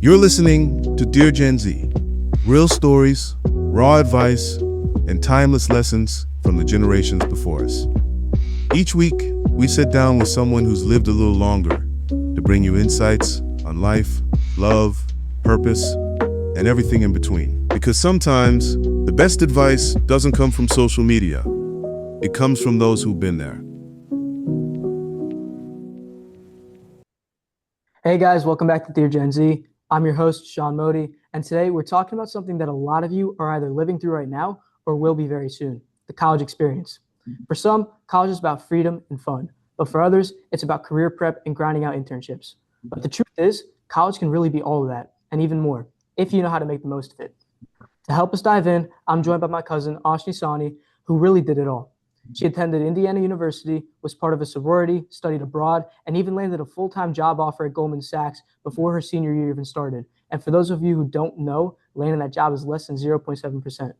You're listening to Dear Gen Z, real stories, raw advice, and timeless lessons from the generations before us. Each week, we sit down with someone who's lived a little longer to bring you insights on life, love, purpose, and everything in between. Because sometimes the best advice doesn't come from social media. It comes from those who've been there. Hey guys, welcome back to Dear Gen Z. I'm your host, Sean Modi, and today we're talking about something that a lot of you are either living through right now or will be very soon, the college experience. For some, college is about freedom and fun, but for others, it's about career prep and grinding out internships. But the truth is, college can really be all of that, and even more, if you know how to make the most of it. To help us dive in, I'm joined by my cousin, Aashni Sawhney, who really did it all. She attended Indiana University, was part of a sorority, studied abroad, and even landed a full-time job offer at Goldman Sachs before her senior year even started. And for those of you who don't know, landing that job is less than 0.7%.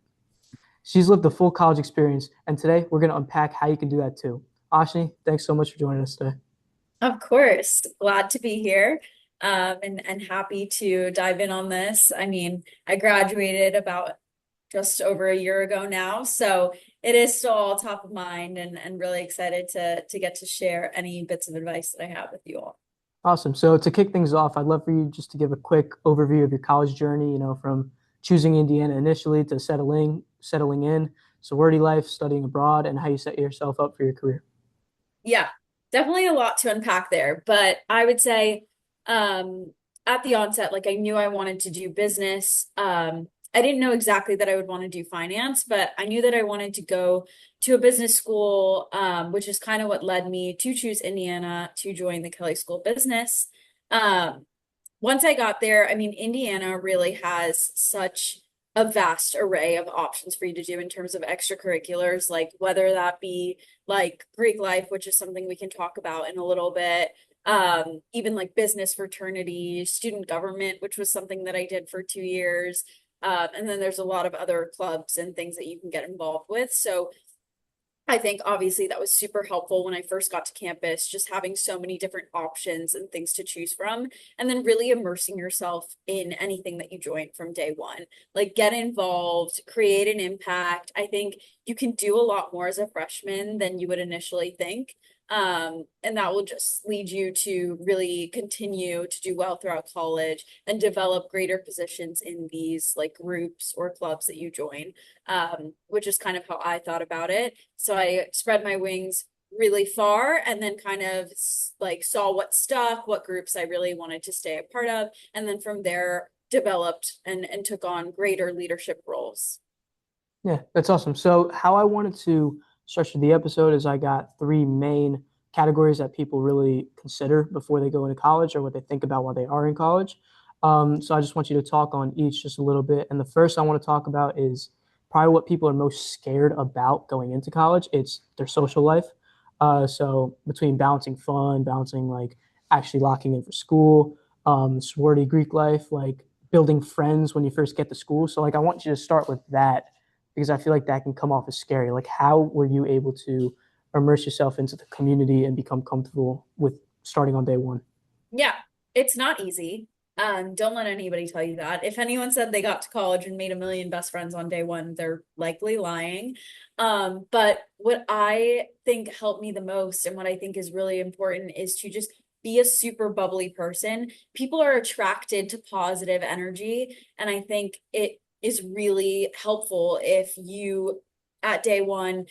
She's lived the full college experience, and today we're going to unpack how you can do that too. Aashni, thanks so much for joining us today. Of course, glad to be here, and happy to dive in on this. I mean, I graduated about just over a year ago now, so it is still all top of mind and really excited to get to share any bits of advice that I have with you all. Awesome. So to kick things off, I'd love for you just to give a quick overview of your college journey, from choosing Indiana initially to settling in, sorority life, studying abroad, and how you set yourself up for your career. Yeah, definitely a lot to unpack there, but I would say at the onset, like I knew I wanted to do business. I didn't know exactly that I would want to do finance, but I knew that I wanted to go to a business school, which is kind of what led me to choose Indiana to join the Kelley School of Business. Um, Once I got there, I mean, Indiana really has such a vast array of options for you to do in terms of extracurriculars, like whether that be like Greek life, which is something we can talk about in a little bit, even like business fraternity, student government, which was something that I did for 2 years. And then there's a lot of other clubs and things that you can get involved with. So I think obviously that was super helpful when I first got to campus, just having so many different options and things to choose from, and then really immersing yourself in anything that you join from day one. Like get involved, create an impact. I think you can do a lot more as a freshman than you would initially think. And that will just lead you to really continue to do well throughout college and develop greater positions in these like groups or clubs that you join, which is kind of how I thought about it. So I spread my wings really far and then kind of like saw what stuck, what groups I really wanted to stay a part of. And then from there developed and took on greater leadership roles. Yeah, that's awesome. So how I wanted to structure the episode is I got three main categories that people really consider before they go into college or what they think about while they are in college. So I just want you to talk on each just a little bit. And the first I want to talk about is probably what people are most scared about going into college. It's their social life. So between balancing fun, balancing like actually locking in for school, sorority Greek life, like building friends when you first get to school. So like I want you to start with that because I feel like that can come off as scary. Like, how were you able to immerse yourself into the community and become comfortable with starting on day one? Yeah, it's not easy. Don't let anybody tell you that. If anyone said they got to college and made a million best friends on day one, they're likely lying. But what I think helped me the most and what I think is really important is to just be a super bubbly person. People are attracted to positive energy, and I think it is really helpful if you at day one,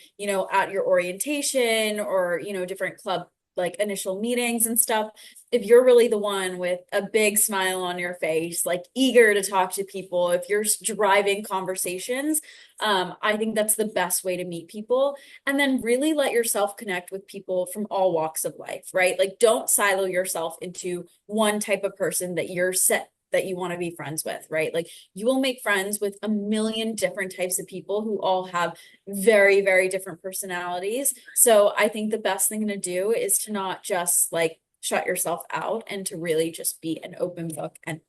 at your orientation or, different club like initial meetings and stuff, if you're really the one with a big smile on your face, like eager to talk to people, if you're driving conversations, I think that's the best way to meet people. And then really let yourself connect with people from all walks of life, right? Like don't silo yourself into one type of person that you're set that you want to be friends with, right? Like you will make friends with a million different types of people who all have very, very different personalities. So I think the best thing to do is to not just like shut yourself out and to really just be an open book and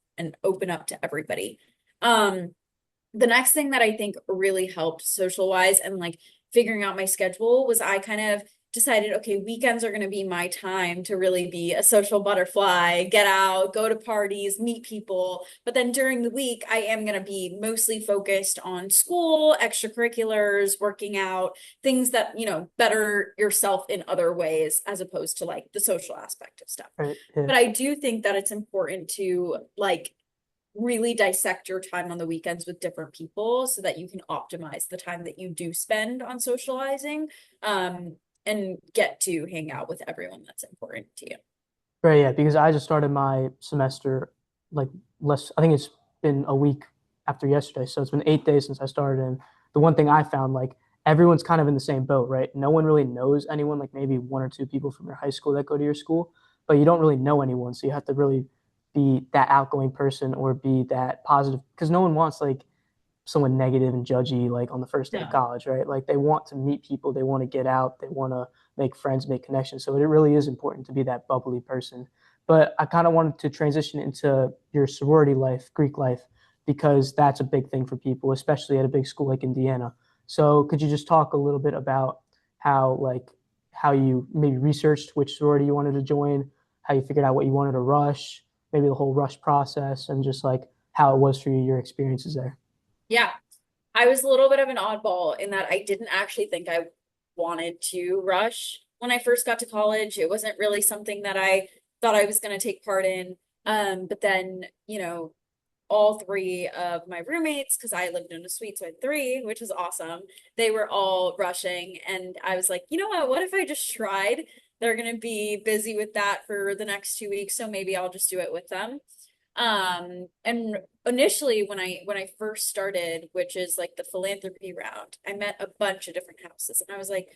open up to everybody. The next thing that I think really helped social wise and like figuring out my schedule was I kind of decided, okay, weekends are going to be my time to really be a social butterfly, get out, go to parties, meet people. But then during the week, I am going to be mostly focused on school, extracurriculars, working out, things that, better yourself in other ways as opposed to like the social aspect of stuff. Right. Yeah. But I do think that it's important to like really dissect your time on the weekends with different people so that you can optimize the time that you do spend on socializing. And get to hang out with everyone that's important to you. Right. Yeah. Because I just started my semester like I think it's been a week after yesterday. So it's been 8 days since I started. And the one thing I found, like, everyone's kind of in the same boat, right? No one really knows anyone, like maybe one or two people from your high school that go to your school, but you don't really know anyone. So you have to really be that outgoing person or be that positive because no one wants like someone negative and judgy like on the first day of Yeah. college, right? Like they want to meet people, they want to get out, they want to make friends, make connections. So it really is important to be that bubbly person. But I kind of wanted to transition into your sorority life, Greek life, because that's a big thing for people, especially at a big school like Indiana. So could you just talk a little bit about how you maybe researched which sorority you wanted to join, how you figured out what you wanted to rush, maybe the whole rush process, and just like how it was for you, your experiences there? Yeah. I was a little bit of an oddball in that I didn't actually think I wanted to rush when I first got to college. It wasn't really something that I thought I was going to take part in. But then, all three of my roommates, because I lived in a suite, so I had three, which was awesome. They were all rushing, and I was like, you know what? What if I just tried? They're going to be busy with that for the next 2 weeks, so maybe I'll just do it with them. And initially when I first started, which is like the philanthropy round, I met a bunch of different houses and I was like,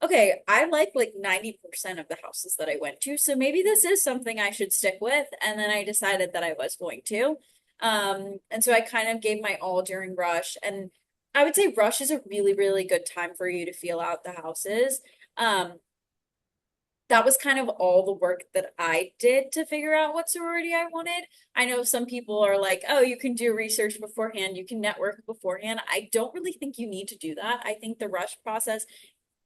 okay, I like 90% of the houses that I went to, so maybe this is something I should stick with. And then I decided that I was going to. And so I kind of gave my all during Rush. And I would say Rush is a really, really good time for you to feel out the houses. Um, that was kind of all the work that I did to figure out what sorority I wanted. I know some people are like, oh, you can do research beforehand, you can network beforehand. I don't really think you need to do that. I think the rush process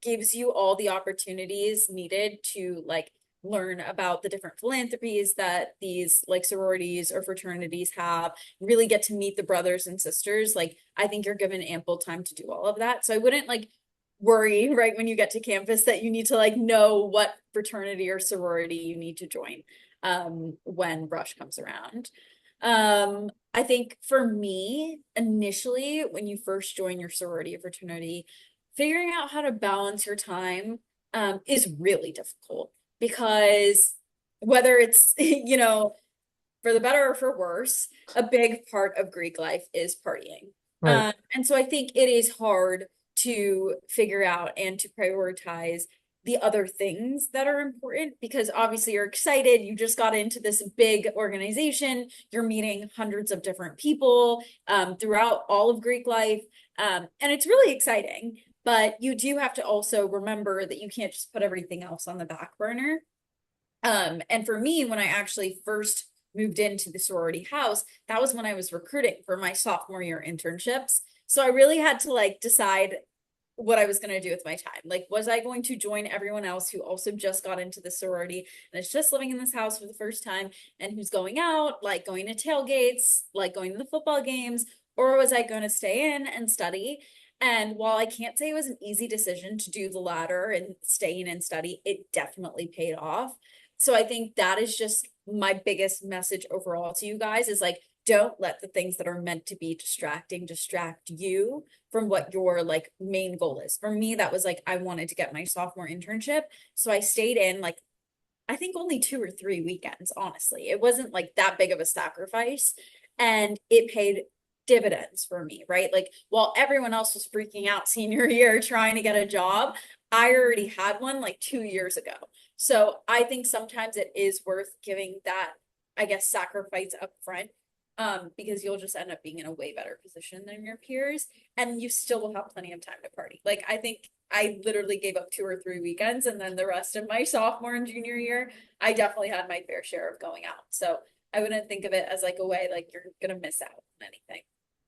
gives you all the opportunities needed to like learn about the different philanthropies that these like sororities or fraternities have, really get to meet the brothers and sisters. Like, I think you're given ample time to do all of that. So I wouldn't like worry right when you get to campus that you need to like know what fraternity or sorority you need to join when rush comes around. I think for me, initially, when you first join your sorority or fraternity, figuring out how to balance your time is really difficult because whether it's, for the better or for worse, a big part of Greek life is partying. Right. And so I think it is hard to figure out and to prioritize the other things that are important because obviously you're excited. You just got into this big organization. You're meeting hundreds of different people throughout all of Greek life. And it's really exciting. But you do have to also remember that you can't just put everything else on the back burner. And for me, when I actually first moved into the sorority house, that was when I was recruiting for my sophomore year internships. So I really had to like decide what I was going to do with my time. Like, was I going to join everyone else who also just got into the sorority and is just living in this house for the first time and who's going out, like going to tailgates, like going to the football games, or was I going to stay in and study? And while I can't say it was an easy decision to do the latter and stay in and study, it definitely paid off. So I think that is just my biggest message overall to you guys is like, don't let the things that are meant to be distracting distract you from what your like main goal is. For me, that was like, I wanted to get my sophomore internship. So I stayed in like, I think only 2 or 3 weekends, honestly. It wasn't like that big of a sacrifice. And it paid dividends for me, right? Like while everyone else was freaking out senior year trying to get a job, I already had one like 2 years ago. So I think sometimes it is worth giving that, I guess, sacrifice up front, because you'll just end up being in a way better position than your peers, and you still will have plenty of time to party. Like I think I literally gave up 2 or 3 weekends, and then the rest of my sophomore and junior year, I definitely had my fair share of going out. So I wouldn't think of it as like a way like you're gonna miss out on anything.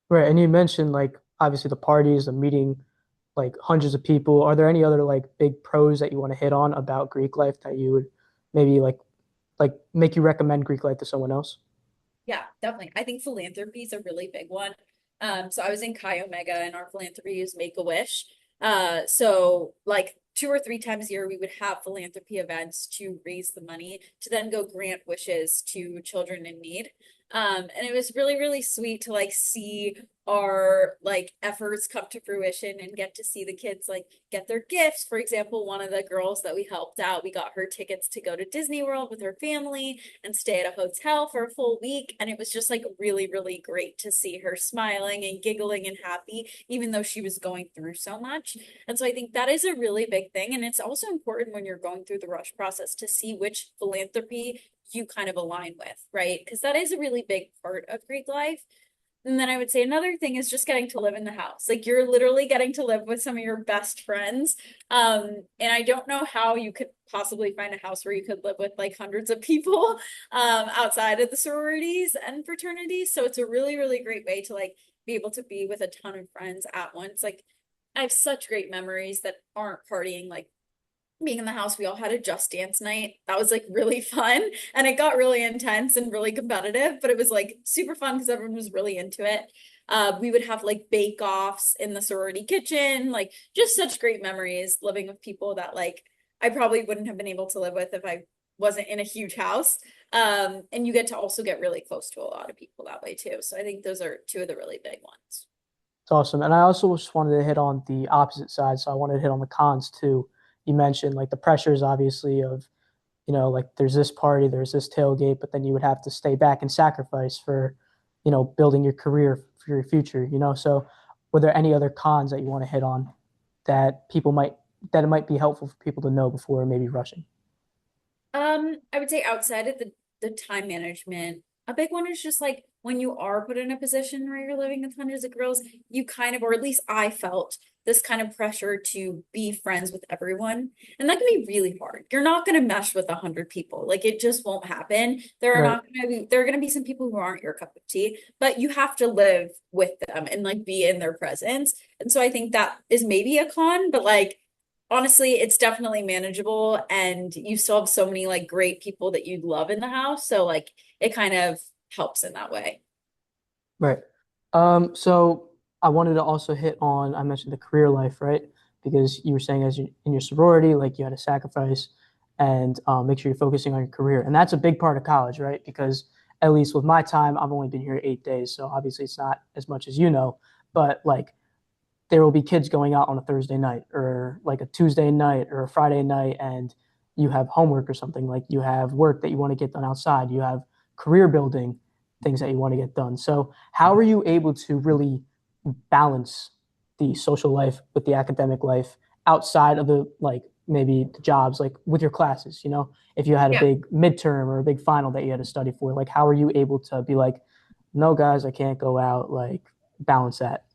Right. And you mentioned like obviously the parties, the meeting like hundreds of people. Are there any other like big pros that you want to hit on about Greek life that you would maybe like make you recommend Greek life to someone else? Yeah, definitely. I think philanthropy is a really big one. So I was in Chi Omega and our philanthropy is Make a Wish. So like 2 or 3 times a year, we would have philanthropy events to raise the money to then go grant wishes to children in need. And it was really, really sweet to like see our like efforts come to fruition and get to see the kids like get their gifts. For example, one of the girls that we helped out, we got her tickets to go to Disney World with her family and stay at a hotel for a full week. And it was just like really, really great to see her smiling and giggling and happy, even though she was going through so much. And so I think that is a really big thing. And it's also important when you're going through the rush process to see which philanthropy you kind of align with, right? Because that is a really big part of Greek life. And then I would say another thing is just getting to live in the house. Like you're literally getting to live with some of your best friends. And I don't know how you could possibly find a house where you could live with like hundreds of people outside of the sororities and fraternities. So it's a really, really great way to like be able to be with a ton of friends at once. Like I have such great memories that aren't partying, like being in the house. We all had a Just Dance night. That was like really fun. And it got really intense and really competitive, but it was like super fun because everyone was really into it. We would have like bake-offs in the sorority kitchen, like just such great memories living with people that like I probably wouldn't have been able to live with if I wasn't in a huge house. And you get to also get really close to a lot of people that way too. So I think those are two of the really big ones. It's awesome. And I also just wanted to hit on the opposite side. So I wanted to hit on the cons too. You mentioned like the pressures, obviously, of, like there's this party, there's this tailgate, but then you would have to stay back and sacrifice for, building your career for your future. So were there any other cons that you want to hit on that that it might be helpful for people to know before maybe rushing? I would say outside of the time management, a big one is just like when you are put in a position where you're living with hundreds of girls, you kind of, or at least I felt this kind of pressure to be friends with everyone. And that can be really hard. You're not going to mesh with 100 people. Like it just won't happen. Right. There are going to be some people who aren't your cup of tea, but you have to live with them and like be in their presence. And so I think that is maybe a con, but like, honestly, it's definitely manageable and you still have so many like great people that you love in the house. So like it kind of helps in that way. Right. So I wanted to also hit on, I mentioned the career life, right? Because you were saying as you in your sorority, like you had to sacrifice and make sure you're focusing on your career. And that's a big part of college, right? Because at least with my time, I've only been here 8 days. So obviously it's not as much as but like there will be kids going out on a Thursday night or like a Tuesday night or a Friday night, and you have homework or something. Like you have work that you want to get done outside. You have career building things that you want to get done. So, how are you able to really balance the social life with the academic life outside of the like maybe the jobs, like with your classes? If you had a Yeah. big midterm or a big final that you had to study for, like how are you able to be like, no, guys, I can't go out, like balance that?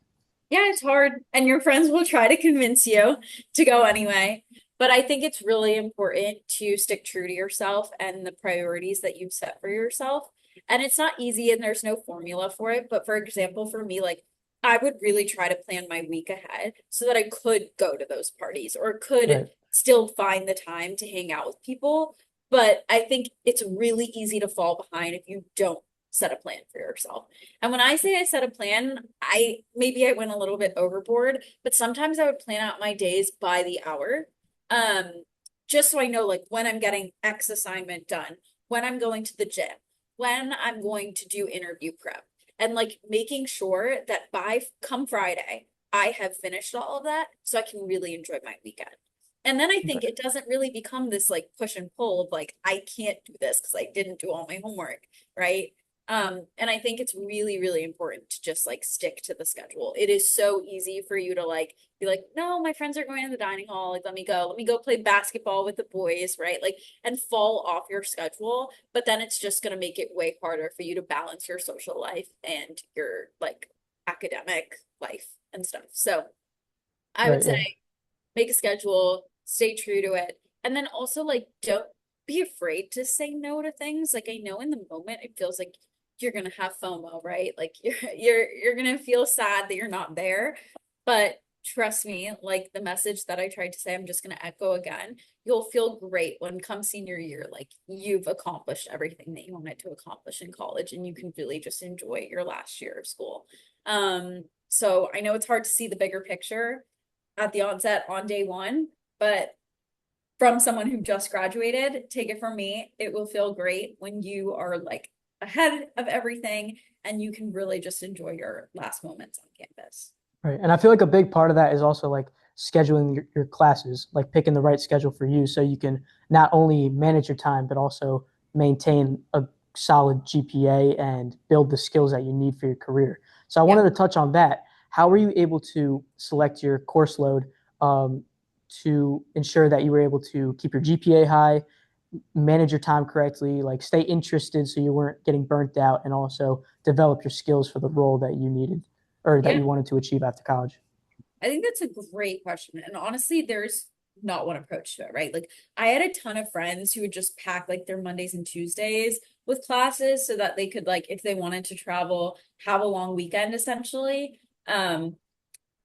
Yeah, it's hard, and your friends will try to convince you to go anyway. But I think it's really important to stick true to yourself and the priorities that you've set for yourself. And it's not easy, and there's no formula for it. But for example, for me, like I would really try to plan my week ahead so that I could go to those parties or could Right. still find the time to hang out with people. But I think it's really easy to fall behind if you don't set a plan for yourself. And when I say I set a plan, I went a little bit overboard, but sometimes I would plan out my days by the hour. Um, just so I know like when I'm getting X assignment done, when I'm going to the gym, when I'm going to do interview prep, and like making sure that by come Friday, I have finished all of that so I can really enjoy my weekend. And then I think Right. it doesn't really become this like push and pull of like I can't do this because I didn't do all my homework, right? And I think it's really, really important to just like stick to the schedule. It is so easy for you to like be like, no, my friends are going to the dining hall. Like, let me go play basketball with the boys, right? Like, and fall off your schedule. But then it's just going to make it way harder for you to balance your social life and your like academic life and stuff. So I would Right. say Yeah. make a schedule, stay true to it. And then also like don't be afraid to say no to things. Like I know in the moment it feels like you're gonna have FOMO, right? Like you're gonna feel sad that you're not there. But trust me, like the message that I tried to say, I'm just going to echo again. You'll feel great when come senior year, like you've accomplished everything that you wanted to accomplish in college and you can really just enjoy your last year of school. So I know it's hard to see the bigger picture at the onset on day one, but from someone who just graduated, take it from me, it will feel great when you are like ahead of everything and you can really just enjoy your last moments on campus. Right. And I feel like a big part of that is also like scheduling your classes, like picking the right schedule for you so you can not only manage your time, but also maintain a solid GPA and build the skills that you need for your career. So I Yeah. wanted to touch on that. How were you able to select your course load to ensure that you were able to keep your GPA high, manage your time correctly, like stay interested so you weren't getting burnt out, and also develop your skills for the role that you needed or that Yeah. you wanted to achieve after college? I think that's a great question. And honestly, there's not one approach to it, right? Like I had a ton of friends who would just pack like their Mondays and Tuesdays with classes so that they could like if they wanted to travel, have a long weekend essentially.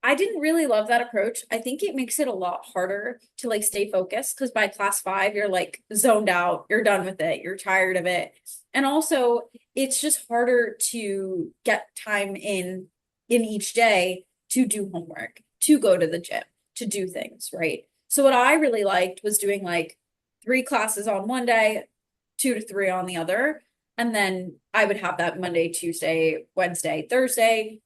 I didn't really love that approach. I think it makes it a lot harder to like stay focused because by class five, you're like zoned out, you're done with it, you're tired of it. And also, it's just harder to get time in each day to do homework, to go to the gym, to do things, right? So what I really liked was doing like 3 classes on one day, 2 to 3 on the other. And then I would have that Monday, Tuesday, Wednesday, Thursday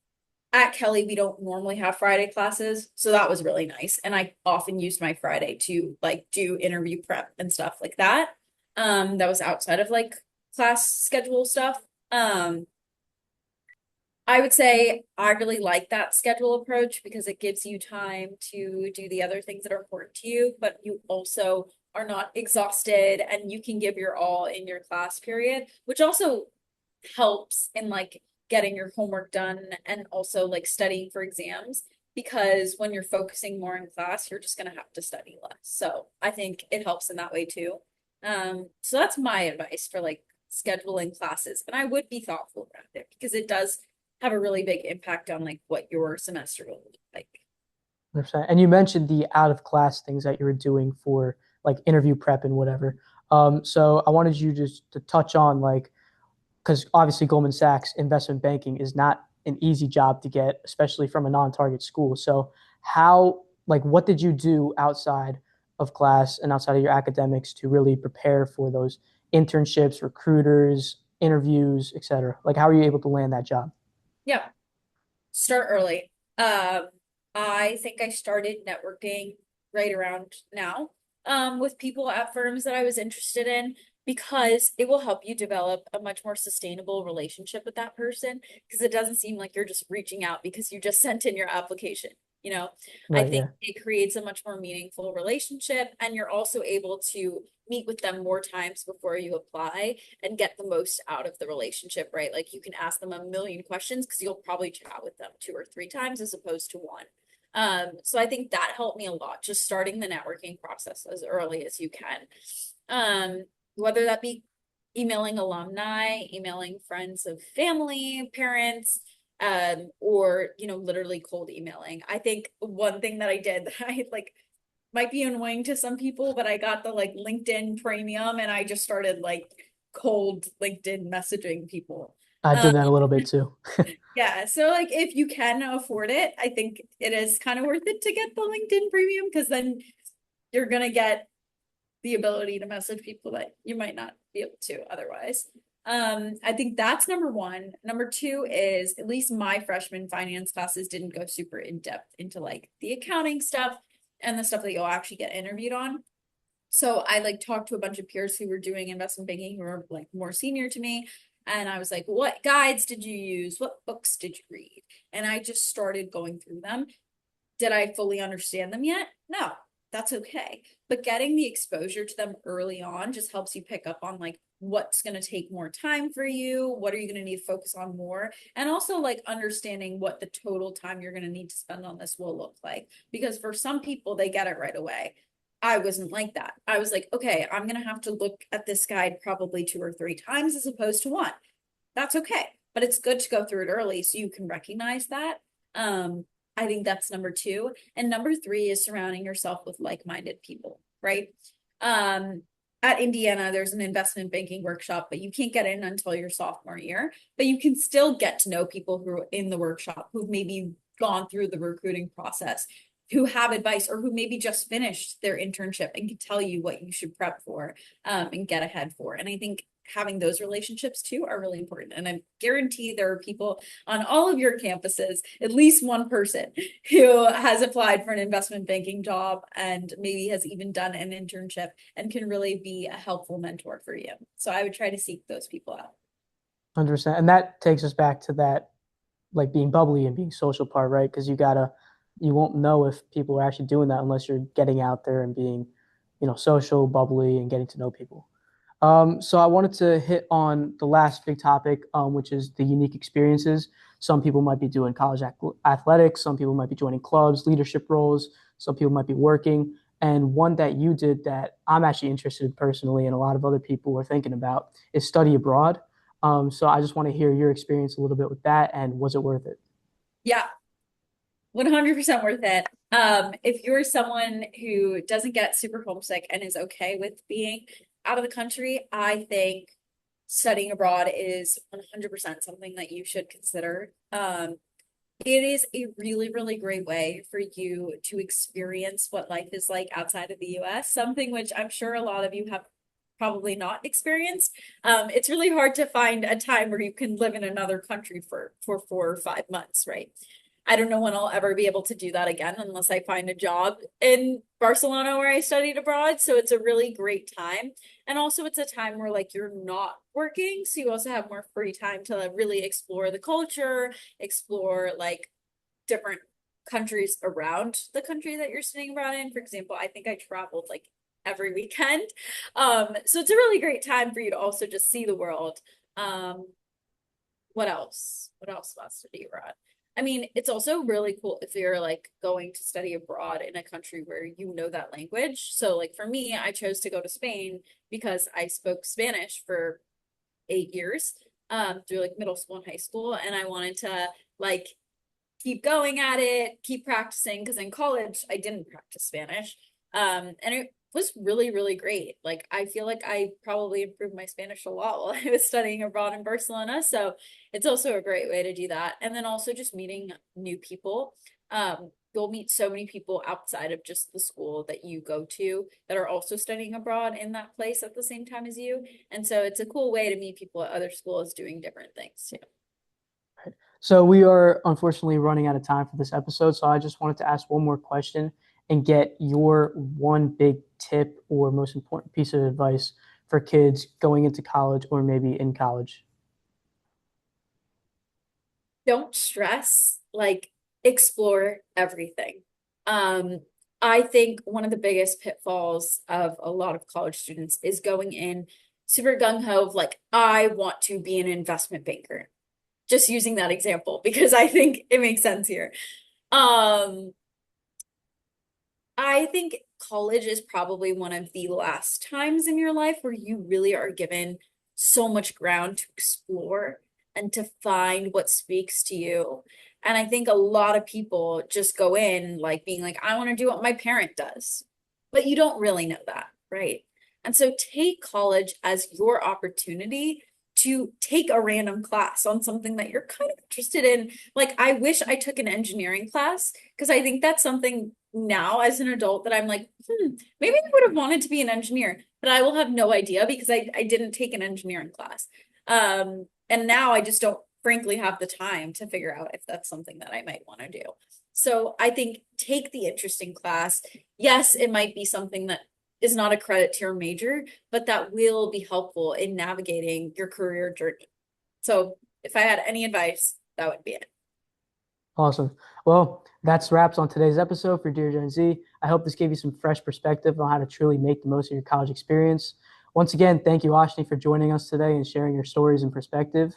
at Kelly, we don't normally have Friday classes, so that was really nice. And I often used my Friday to like do interview prep and stuff like that. That was outside of like class schedule stuff. I would say I really like that schedule approach because it gives you time to do the other things that are important to you, but you also are not exhausted and you can give your all in your class period, which also helps in like getting your homework done and also like studying for exams because when you're focusing more in class, you're just going to have to study less. So I think it helps in that way too. So that's my advice for like scheduling classes. And I would be thoughtful about it because it does have a really big impact on like what your semester will look like. 100%. And you mentioned the out of class things that you were doing for like interview prep and whatever. So I wanted you just to touch on like, because obviously Goldman Sachs investment banking is not an easy job to get, especially from a non-target school. So how, like, what did you do outside of class and outside of your academics to really prepare for those internships, recruiters, interviews, et cetera? Like, how are you able to land that job? Yeah, start early. I think I started networking right around now, with people at firms that I was interested in because it will help you develop a much more sustainable relationship with that person because it doesn't seem like you're just reaching out because you just sent in your application. You know, I Right. think Yeah. it creates a much more meaningful relationship and you're also able to meet with them more times before you apply and get the most out of the relationship, right? Like you can ask them a million questions because you'll probably chat with them 2 or 3 times as opposed to one. So I think that helped me a lot, just starting the networking process as early as you can. Whether that be emailing alumni, emailing friends of family, parents, or literally cold emailing. I think one thing that I did that I like might be annoying to some people, but I got the like LinkedIn premium and I just started like cold LinkedIn messaging people. I Um, did that a little bit too. yeah, so like if you can afford it, I think it is kind of worth it to get the LinkedIn premium because then you're gonna get the ability to message people that you might not be able to otherwise. I think that's number one. Number two is at least my freshman finance classes didn't go super in depth into like the accounting stuff and the stuff that you'll actually get interviewed on. So I like talked to a bunch of peers who were doing investment banking who were like more senior to me. And I was like, what guides did you use? What books did you read? And I just started going through them. Did I fully understand them yet? No, that's okay. But getting the exposure to them early on just helps you pick up on like what's going to take more time for you, what are you going to need to focus on more, and also like understanding what the total time you're going to need to spend on this will look like. Because for some people, they get it right away. I wasn't like that. I was like, okay, I'm going to have to look at this guide probably 2 or 3 times as opposed to one. That's okay. But it's good to go through it early so you can recognize that. I think that's number two. And number three is surrounding yourself with like-minded people, right? At Indiana, there's an investment banking workshop, but you can't get in until your sophomore year. But you can still get to know people who are in the workshop, who've maybe gone through the recruiting process, who have advice, or who maybe just finished their internship and can tell you what you should prep for, and get ahead for. And I think having those relationships too are really important. And I guarantee there are people on all of your campuses, at least one person who has applied for an investment banking job and maybe has even done an internship and can really be a helpful mentor for you. So I would try to seek those people out. 100%. And that takes us back to that, like being bubbly and being social part, right? Because you won't know if people are actually doing that unless you're getting out there and being, social, bubbly, and getting to know people. So I wanted to hit on the last big topic, which is the unique experiences. Some people might be doing college athletics. Some people might be joining clubs, leadership roles. Some people might be working. And one that you did that I'm actually interested in personally, and a lot of other people are thinking about, is study abroad. So I just want to hear your experience a little bit with that, and was it worth it? Yeah, 100% worth it. If you're someone who doesn't get super homesick and is okay with being out of the country, I think studying abroad is 100% something that you should consider. It is a really, really great way for you to experience what life is like outside of the US, something which I'm sure a lot of you have probably not experienced. It's really hard to find a time where you can live in another country for 4 or 5 months, right? I don't know when I'll ever be able to do that again unless I find a job in Barcelona where I studied abroad. So it's a really great time. And also it's a time where like you're not working. So you also have more free time to really explore the culture, explore like different countries around the country that you're studying abroad in. For example, I think I traveled like every weekend. So it's a really great time for you to also just see the world. What else? What else about study abroad? I mean, it's also really cool if you're like going to study abroad in a country where you know that language. So like for me, I chose to go to Spain because I spoke Spanish for 8 years, through like middle school and high school. And I wanted to like keep going at it, keep practicing, because in college I didn't practice Spanish. And it was really, really great. Like I feel like I probably improved my Spanish a lot while I was studying abroad in Barcelona. So it's also a great way to do that. And then also just meeting new people. You'll meet so many people outside of just the school that you go to that are also studying abroad in that place at the same time as you. And so it's a cool way to meet people at other schools doing different things too. So we are unfortunately running out of time for this episode. So I just wanted to ask one more question and get your one big tip or most important piece of advice for kids going into college or maybe in college. Don't stress, like explore everything. Um, I think one of the biggest pitfalls of a lot of college students is going in super gung-ho of like, I want to be an investment banker. Just using that example because I think it makes sense here. Um, I think college is probably one of the last times in your life where you really are given so much ground to explore and to find what speaks to you. And I think a lot of people just go in like being like, I want to do what my parent does, but you don't really know that, right? And so take college as your opportunity to take a random class on something that you're kind of interested in. Like, I wish I took an engineering class because I think that's something now as an adult that I'm like, maybe I would have wanted to be an engineer, but I will have no idea because I didn't take an engineering class. And now I just don't frankly have the time to figure out if that's something that I might want to do. So I think take the interesting class. Yes, it might be something that is not a credit to your major, but that will be helpful in navigating your career journey. So if I had any advice, that would be it. Awesome. Well, that's wraps on today's episode for Dear Gen Z. I hope this gave you some fresh perspective on how to truly make the most of your college experience. Once again, thank you, Aashni, for joining us today and sharing your stories and perspective.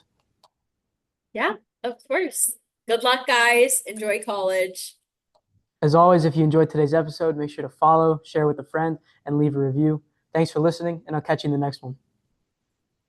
Yeah, of course. Good luck, guys. Enjoy college. As always, if you enjoyed today's episode, make sure to follow, share with a friend, and leave a review. Thanks for listening, and I'll catch you in the next one.